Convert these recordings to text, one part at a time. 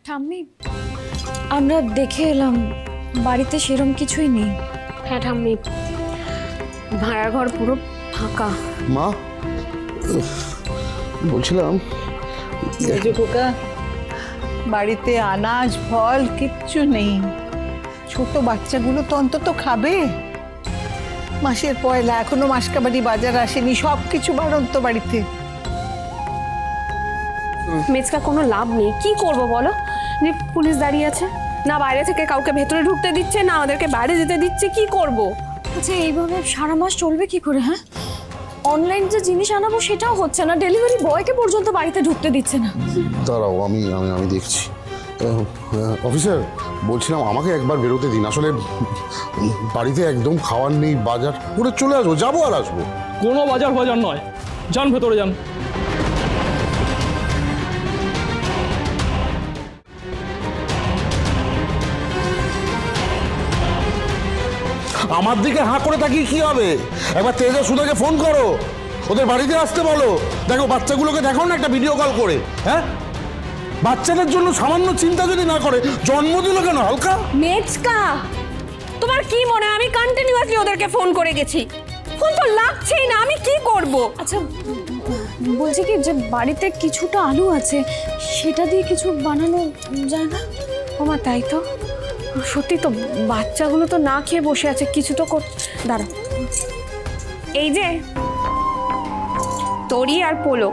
ঠাম্মি, আমরা দেখে এলাম বাড়িতে সেরম কিছুই নেই। হ্যাঁ ঠাম্মি, ভাড়ার ঘর পুরো ফাঁকা। মা, বলছিলাম খোকা, বাড়িতে আনাজ ফল কিচ্ছু নেই। ছোট বাচ্চাগুলো তো অন্তত খাবে। মাসের পয়লা, এখনো মাসকাবাড়ি বাজার আসেনি, সবকিছু বাড়ন্ত বাড়িতে। মেচকা কোনো লাভ নেই, কি করব বলো? যে পুলিশ দাঁড়িয়ে আছে, না বাইরে থেকে কাউকে ভেতরে ঢুকতে দিচ্ছে, না আমাদেরকে বাইরে যেতে দিচ্ছে, কি করব? আচ্ছা, এইভাবে সারা মাস চলবে কি করে? হ্যাঁ, অনলাইন যে জিনিস আনাবো সেটাও হচ্ছে না, ডেলিভারি বয়কে পর্যন্ত বাড়িতে ঢুকতে দিচ্ছে না। দাঁড়াও, আমি আমি আমি দেখছি। অফিসার, বলছিলাম আমাকে একবার বেরোতে দিন। আসলে বাড়িতে একদম খাওয়ার নেই, বাজার করে চলে আসবো, যাবো আর আসবো। কোনো বাজার বাজার নয়, যান ভেতরে যান। আমার দিকে হাঁ করে তাকিয়ে কি হবে? একবার তেজা সুধাকে ফোন করো, ওদের বাড়িতে আসতে বলো। দেখো, বাচ্চাগুলোকে দেখো না একটা ভিডিও কল করে। হ্যাঁ, বাচ্চাদের জন্য সামান্য চিন্তা যদি না করে, জন্ম দিল কেন হালকা? মেচকা, তোমার কি মনে হয় আমি কন্টিনিউয়াসলি ওদেরকে ফোন করে গেছি? ফোন তো লাগছেই না, আমি কি করব? আচ্ছা, বলছি কি যে বাড়িতে কিছুটা আলু আছে, সেটা দিয়ে কিছু বানানো যায় না? ওমা, তাই তো, সত্যি তো, বাচ্চাগুলো তো না খেয়ে বসে আছে, কিছু তো দাঁড়া, এই যে তরি আর পোলো,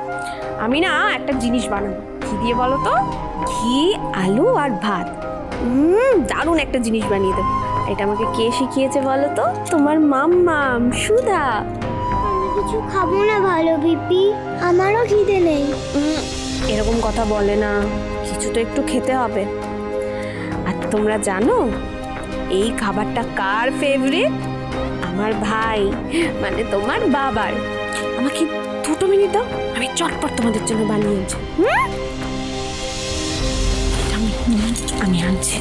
আমি না একটা জিনিস বানাবো। কি দিয়ে বলো তো? ঘি, আলু আর ভাত, দারুণ একটা জিনিস বানিয়ে দেবো। এটা আমাকে কে শিখিয়েছে বলো তো? তোমার মাম্মাম সুধা। আমি কিছু খাবো না ভালো বিপি, আমারও খিদে নেই। এরকম কথা বলে না, কিছু তো একটু খেতে হবে। আর তোমরা জানো এই খাবারটা কার ফেভারিট? আমার ভাই, মানে তোমার বাবার। আমাকে 2 মিনিট দাও, আমি চটপট তোমাদের জন্য বানিয়ে আনছি। আমি আনছি।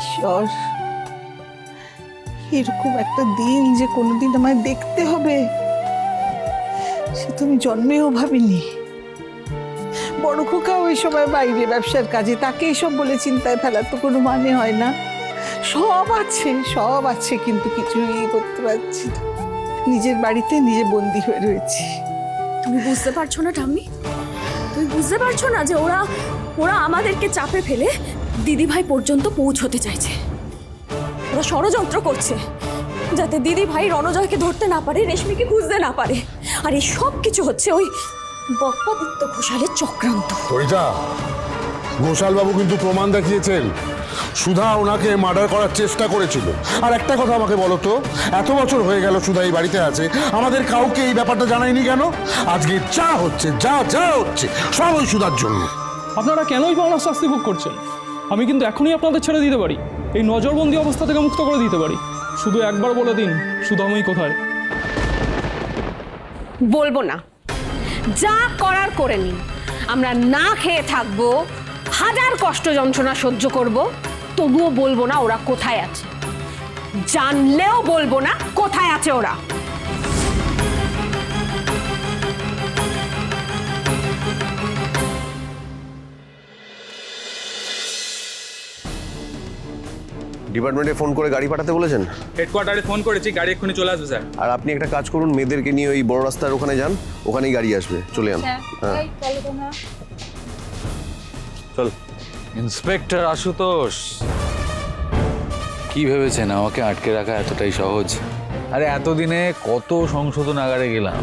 ঈশ্বর, এরকম একটা দিন যে কোনোদিন আমায় দেখতে হবে, সে তো আমি জন্মেও ভাবিনি। বড় খোকা ওই সময় বাইরে ব্যবসার কাজে, তাকে এসব বলে চিন্তায় ফেলার তো কোনো মানে হয় না। সব আছে, কিন্তু কিছুই করতে পারছি না। নিজের বাড়িতে নিজে বন্দি হয়ে রয়েছি। তুমি বুঝতে পারছো না ঠাম্মি? তুমি বুঝতে পারছো না যে ওরা ওরা আমাদেরকে চাপে ফেলে দিদিভাই পর্যন্ত পৌঁছতে চাইছে? ওরা ষড়যন্ত্র করছে যাতে দিদিভাই রণজয়কে ধরতে না পারে, রেশমিকে খুঁজতে না পারে। আর এই সব কিছু হচ্ছে ওই বপ্পাদিত্য ঘোষালের চক্রান্ত। ওইটা ঘোষাল বাবু কিন্তু প্রমাণ দেখিয়েছেন, সুধা ওনাকে মার্ডার করার চেষ্টা করেছিল। আর একটা কথা আমাকে বলো তো, এত বছর হয়ে গেল সুধা এই বাড়িতে আছে, আমাদের কাউকে এই ব্যাপারটা জানায়নি কেন? আজকে যা হচ্ছে, যা হচ্ছে, সব ওই সুধার জন্য। আপনারা কেনই পাওনার শাস্তি ভোগ করছেন? আমি কিন্তু এখনই আপনাদের ছেড়ে দিতে পারি, এই নজরবন্দি অবস্থা থেকে মুক্ত করে দিতে পারি। শুধু একবার বলে দিন সুধাময়ী কোথায়। বলবো না, যা করার করে নিন। আমরা না খেয়ে থাকবো, হাজার কষ্ট যন্ত্রণা সহ্য করব, তবুও বলবো না ওরা কোথায় আছে। জানলেও বলবো না কোথায় আছে ওরা। ডিপার্টমেন্টে ফোন করে গাড়ি পাঠাতে বলেছেন? হেডকোয়ার্টারে ফোন করেছি, গাড়ি এক্ষুনি চলে আসবে স্যার। আর আপনি একটা কাজ করুন, মেয়েদেরকে নিয়ে ওই বড় রাস্তার ওখানে যান, ওখানেই গাড়ি আসবে, চলে যান। হ্যাঁ, চল। ইন্সপেক্টর আশুতোষ, কি ভেবেছেন আমাকে আটকে রাখা এতটাই সহজ? আরে এতদিনে কত সংশোধনাগারে গেলাম,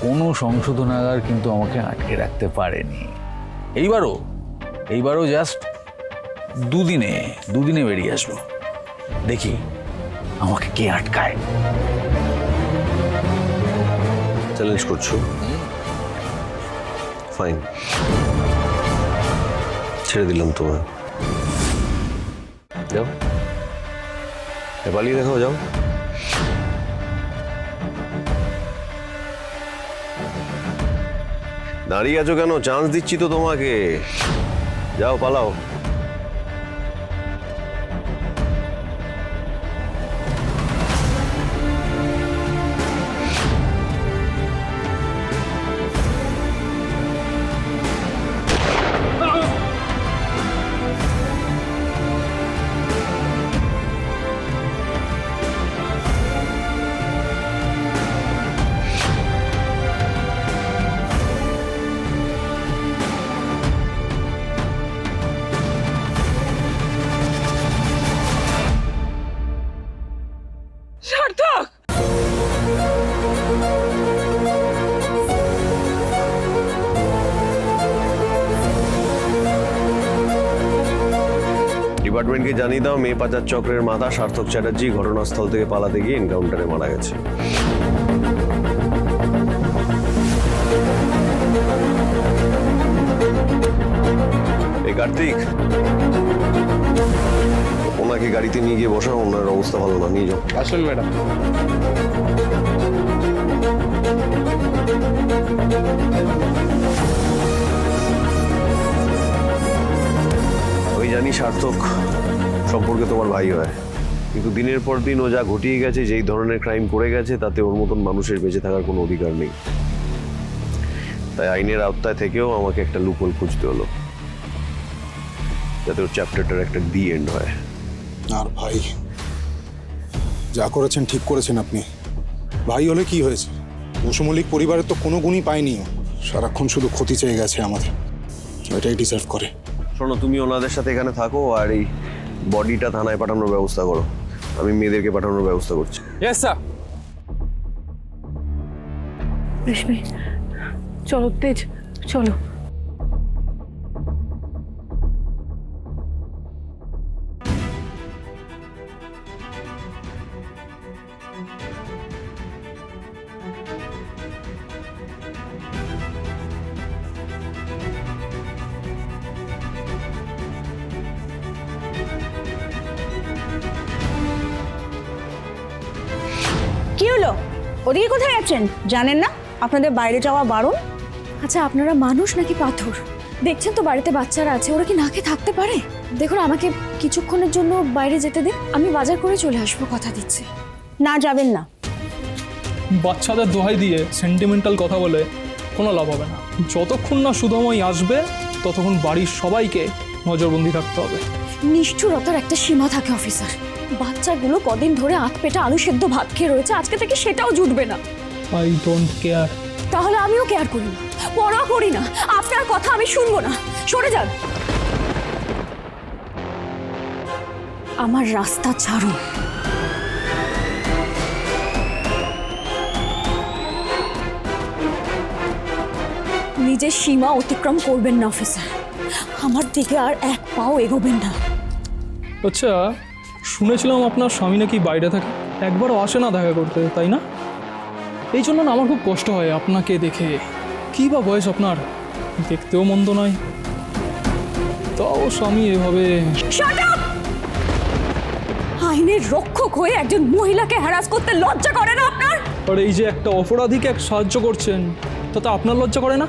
কোনো সংশোধনাগার কিন্তু আমাকে আটকে রাখতে পারেনি। এইবারও জাস্ট দুদিনে বেরিয়ে আসবো। দেখি আমাকে কে আটকায়। চ্যালেঞ্জ করছো? ফাইন, ছেড়ে দিলাম তোমার। যাও, পালিয়ে দেখাও, যাও। দাঁড়িয়ে আছো কেন? চান্স দিচ্ছি তো তোমাকে, যাও, পালাও। ডিপার্টমেন্টকে জানিয়ে দাও মেয়ে পাচার চক্রের মাথা সার্থক চ্যাটার্জি ঘটনাস্থল থেকে পালাতে গিয়ে এনকাউন্টারে মারা গেছে। এই কার্তিক, ওনাকে গাড়িতে নিয়ে গিয়ে বসাও, ওনার অবস্থা ভালো না, নিয়ে যাও। আসুন ম্যাডাম। আমি জানি সার্থক সম্পর্কে তোমার ভাই হয়, কিন্তু দিনের পর দিন ও যা ঘটিয়ে গেছে, যেই ধরনের ক্রাইম করে গেছে, তাতে ওর মতন মানুষের বেঁচে থাকার কোনো অধিকার নেই। তাই আইনের আওতায় থেকেও আমাকে একটা লুপহোল খুঁজতে হলো, যাতে ওর চ্যাপ্টারটার একটা ডি এন্ড হয়। আর ভাই, যা করেছেন ঠিক করেছেন আপনি। ভাই হলে কি হয়েছে, বসু মল্লিক পরিবারের তো কোনো গুণই পায়নি ও। সারাক্ষণ শুধু ক্ষতি চেয়ে গেছে আমাদের, এটাই ডিজার্ভ করে। শোনো, তুমি ওনাদের সাথে এখানে থাকো আর এই বডিটা থানায় পাঠানোর ব্যবস্থা করো, আমি মেয়েদেরকে পাঠানোর ব্যবস্থা করছি। Yes sir. রেশমি, চলো তেজ, চলো। কি হলো? ওদিকে কোথায় যাচ্ছেন? জানেন না আপনাদের বাইরে যাওয়া বারণ? আচ্ছা, আপনারা মানুষ নাকি পাথর? দেখছেন তো বাড়িতে বাচ্চারা আছে, ওরা কি না খেয়ে থাকতে পারে? দেখুন, আমাকে কিছুক্ষণের জন্য বাইরে যেতে দিন, আমি বাজার করে চলে আসবো, কথা দিচ্ছি। না, যাবেন না। বাচ্চাদের দোহাই দিয়ে সেন্টিমেন্টাল কথা বলে কোনো লাভ হবে না। যতক্ষণ না সুধাময় আসবে ততক্ষণ বাড়ির সবাইকে নজরবন্দি থাকতে হবে। নিষ্ঠুরতার একটা সীমা থাকে অফিসার। বাচ্চাগুলো কদিন ধরে আত পেটা আলু সেদ্ধ ভাত খেয়ে রয়েছে, আজকে থেকে সেটাও জুটবে না। I don't care. তাহলে আমিও কেয়ার করি না, পড়া করি না, আপনার কথা আমি শুনবো না, সরে যান। আমার রাস্তা ছাড়ুন। নিজের সীমা অতিক্রম করবেন না অফিসার, আমার দিকে আর এক পাও এগোবেন না। আচ্ছা, শুনেছিলাম আপনার স্বামী নাকি বাইরে থাকে, একবারও আসে না দেখা করতে, তাই না? এই জন্য না আমার খুব কষ্ট হয় আপনাকে দেখে। কী বা বয়স আপনার, দেখতেও মন্দ নয়, তাও স্বামী এভাবে। Shut up! আইনের রক্ষক হয়ে একজন মহিলাকে হ্যারাস করতে লজ্জা করে না আপনার? আর এই যে একটা অপরাধীকে সাহায্য করছেন, তাতে আপনার লজ্জা করে না?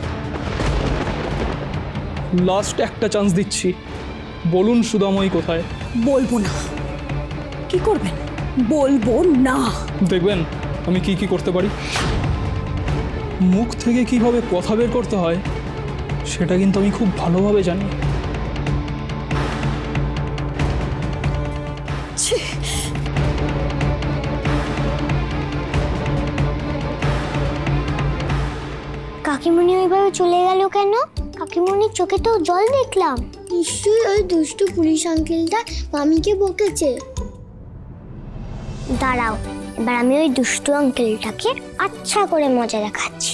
লাস্ট একটা চান্স দিচ্ছি, বলুন সুধাময়ী কোথায়? বলবো না। কি করবেন? বলবো না। দেখবেন আমি কি কি করতে পারি। মুখ থেকে কিভাবে কথা বের করতে হয় সেটা কিন্তু আমি খুব ভালোভাবে জানি। ছি! কাকিমণি ওইভাবে চলে গেল কেন? কাকিমণির চোখে তো জল দেখলাম। নিশ্চয়ই ওই দুষ্টু পুলিশ আঙ্কেলটা মামিকে বকেছে। দাঁড়াও, এবার আমি ওই দুষ্টু আঙ্কেলটাকে আচ্ছা করে মজা দেখাচ্ছি।